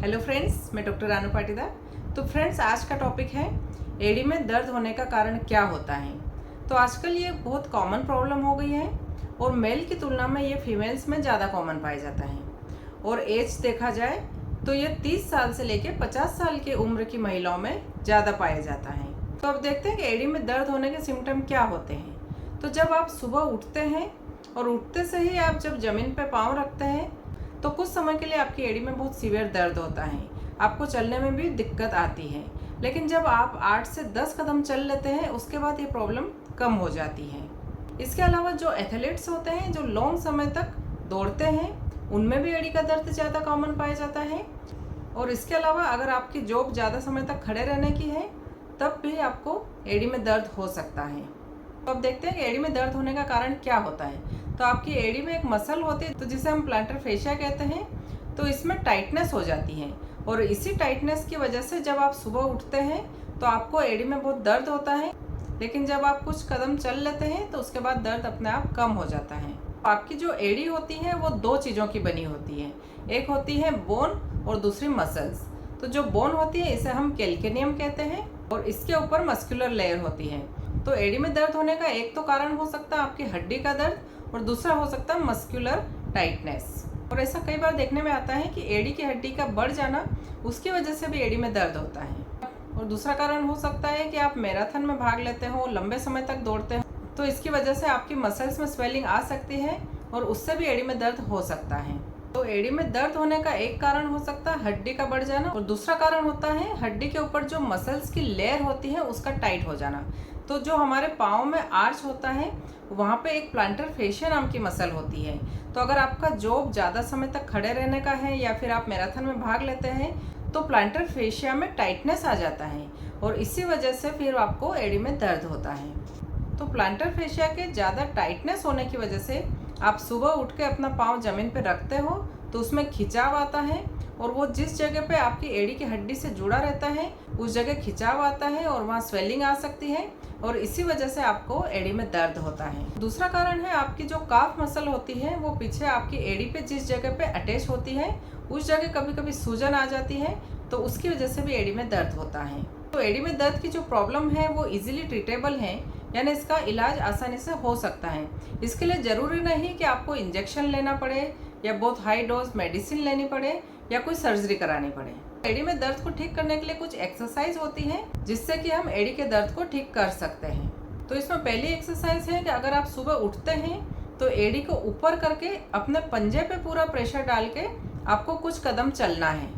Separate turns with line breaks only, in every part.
Hello friends, मैं doctor Ranu Patidar. तो friends, आज का टॉपिक है एड़ी में दर्द होने का कारण क्या होता है। तो आजकल ये बहुत कॉमन प्रॉब्लम हो गई है और मेल की तुलना में ये फीमेल्स में ज़्यादा कॉमन पाया जाता है। और एज देखा जाए तो ये 30 साल से लेकर 50 साल की उम्र की महिलाओं में ज़्यादा पाया जाता है। तो अब देखते हैं कि एड़ी में दर्द होने के सिम्टम क्या होते हैं। तो जब आप सुबह उठते हैं और उठते से ही आप जब ज़मीन पर पाँव रखते हैं तो कुछ समय के लिए आपकी एड़ी में बहुत सीवियर दर्द होता है, आपको चलने में भी दिक्कत आती है। लेकिन जब आप 8 से 10 कदम चल लेते हैं उसके बाद ये प्रॉब्लम कम हो जाती है। इसके अलावा जो एथलीट्स होते हैं जो लॉन्ग समय तक दौड़ते हैं उनमें भी एड़ी का दर्द ज़्यादा कॉमन पाया जाता है। और इसके अलावा अगर आपकी जॉब ज़्यादा समय तक खड़े रहने की है तब भी आपको एड़ी में दर्द हो सकता है। तो अब देखते हैं कि एड़ी में दर्द होने का कारण क्या होता है। तो आपकी एड़ी में एक मसल होती है तो जिसे हम प्लांटर फेशिया कहते हैं। तो इसमें टाइटनेस हो जाती है और इसी टाइटनेस की वजह से जब आप सुबह उठते हैं तो आपको एड़ी में बहुत दर्द होता है। लेकिन जब आप कुछ कदम चल लेते हैं तो उसके बाद दर्द अपने आप कम हो जाता है। आपकी जो एड़ी होती है वो दो चीज़ों की बनी होती है, एक होती है बोन और दूसरी मसल्स। तो जो बोन होती है इसे हम कैल्केनियम कहते हैं और इसके ऊपर मस्कुलर लेयर होती है। तो एड़ी में दर्द होने का एक तो कारण हो सकता है आपकी हड्डी का दर्द और दूसरा हो सकता है मस्कुलर टाइटनेस। और ऐसा कई बार देखने में आता है कि एड़ी की हड्डी का बढ़ जाना उसकी वजह से भी एड़ी में दर्द होता है। और दूसरा कारण हो सकता है कि आप मैराथन में भाग लेते हो, लंबे समय तक दौड़ते हो, तो इसकी वजह से आपकी मसल्स में स्वेलिंग आ सकती है और उससे भी एड़ी में दर्द हो सकता है। तो एड़ी में दर्द होने का एक कारण हो सकता है हड्डी का बढ़ जाना और दूसरा कारण होता है हड्डी के ऊपर जो मसल्स की लेयर होती है उसका टाइट हो जाना। तो जो हमारे पाँव में आर्च होता है वहाँ पे एक प्लांटर फेशिया नाम की मसल होती है। तो अगर आपका जॉब ज़्यादा समय तक खड़े रहने का है या फिर आप मैराथन में भाग लेते हैं तो प्लांटर फेशिया में टाइटनेस आ जाता है और इसी वजह से फिर आपको एड़ी में दर्द होता है। तो प्लांटर फेशिया के ज़्यादा टाइटनेस होने की वजह से आप सुबह उठ के अपना पाँव ज़मीन पे रखते हो तो उसमें खिंचाव आता है और वो जिस जगह पे आपकी एड़ी की हड्डी से जुड़ा रहता है उस जगह खिंचाव आता है और वहाँ स्वेलिंग आ सकती है और इसी वजह से आपको एड़ी में दर्द होता है। दूसरा कारण है आपकी जो काफ मसल होती है वो पीछे आपकी एड़ी पे जिस जगह पे अटैच होती है उस जगह कभी कभी सूजन आ जाती है तो उसकी वजह से भी एड़ी में दर्द होता है। तो एड़ी में दर्द की जो प्रॉब्लम है वो इजीली ट्रीटेबल है, यानी इसका इलाज आसानी से हो सकता है। इसके लिए ज़रूरी नहीं कि आपको इंजेक्शन लेना पड़े या बहुत हाई डोज मेडिसिन लेनी पड़े या कोई सर्जरी करानी पड़े। एड़ी में दर्द को ठीक करने के लिए कुछ एक्सरसाइज होती है जिससे कि हम एड़ी के दर्द को ठीक कर सकते हैं। तो इसमें पहली एक्सरसाइज है कि अगर आप सुबह उठते हैं तो एड़ी को ऊपर करके अपने पंजे पे पूरा प्रेशर डाल के आपको कुछ कदम चलना है।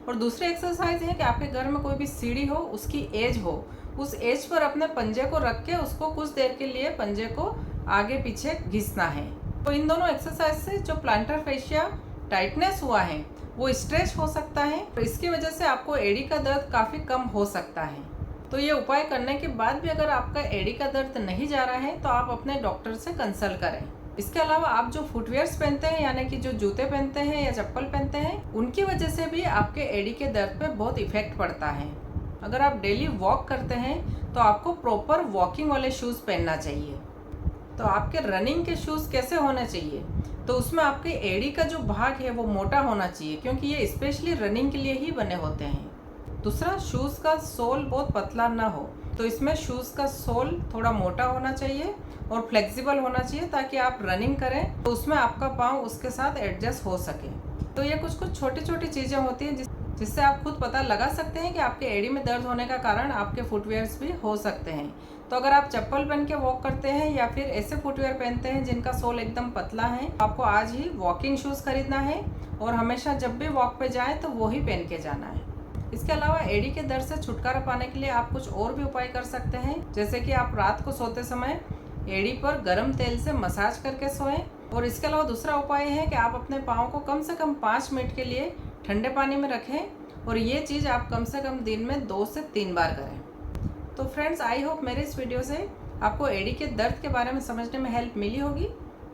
और दूसरी एक्सरसाइज है कि आपके घर में कोई भी सीढ़ी हो, उसकी एज हो, उस एज पर अपने पंजे को रख के उसको कुछ देर के लिए पंजे को आगे पीछे घिसना है। तो इन दोनों एक्सरसाइज से जो प्लांटर फेशिया टाइटनेस हुआ है वो स्ट्रेच हो सकता है और इसकी वजह से आपको एड़ी का दर्द काफ़ी कम हो सकता है। तो ये उपाय करने के बाद भी अगर आपका एड़ी का दर्द नहीं जा रहा है तो आप अपने डॉक्टर से कंसल्ट करें। इसके अलावा आप जो फुटवेयर्स पहनते हैं यानी कि जो जूते पहनते हैं या चप्पल पहनते हैं उनकी वजह से भी आपके एड़ी के दर्द पे बहुत इफेक्ट पड़ता है। अगर आप डेली वॉक करते हैं तो आपको प्रॉपर वॉकिंग वाले शूज़ पहनना चाहिए। तो आपके रनिंग के शूज़ कैसे होने चाहिए, तो उसमें आपके एड़ी का जो भाग है वो मोटा होना चाहिए क्योंकि ये स्पेशली रनिंग के लिए ही बने होते हैं। दूसरा, शूज़ का सोल बहुत पतला ना हो, तो इसमें शूज़ का सोल थोड़ा मोटा होना चाहिए और फ्लेक्सिबल होना चाहिए ताकि आप रनिंग करें तो उसमें आपका पाँव उसके साथ एडजस्ट हो सके। तो ये कुछ छोटी छोटी चीज़ें होती हैं जिससे आप खुद पता लगा सकते हैं कि आपके एड़ी में दर्द होने का कारण आपके फुटवेयर्स भी हो सकते हैं। तो अगर आप चप्पल पहन के वॉक करते हैं या फिर ऐसे फुटवेयर पहनते हैं जिनका सोल एकदम पतला है, आपको आज ही वॉकिंग शूज़ खरीदना है और हमेशा जब भी वॉक पे जाएं तो वो ही पहन के जाना है। इसके अलावा एड़ी के दर्द से छुटकारा पाने के लिए आप कुछ और भी उपाय कर सकते हैं, जैसे कि आप रात को सोते समय एड़ी पर गर्म तेल से मसाज करके सोएं। और इसके अलावा दूसरा उपाय है कि आप अपने पाँव को कम से कम 5 मिनट के लिए ठंडे पानी में रखें और ये चीज़ आप कम से कम दिन में 2 से 3 बार करें। तो फ्रेंड्स, आई होप मेरे इस वीडियो से आपको एड़ी के दर्द के बारे में समझने में हेल्प मिली होगी।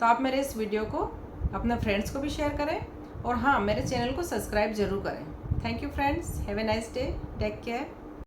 तो आप मेरे इस वीडियो को अपने फ्रेंड्स को भी शेयर करें और हाँ, मेरे चैनल को सब्सक्राइब जरूर करें। Thank you friends, have a nice day, take care.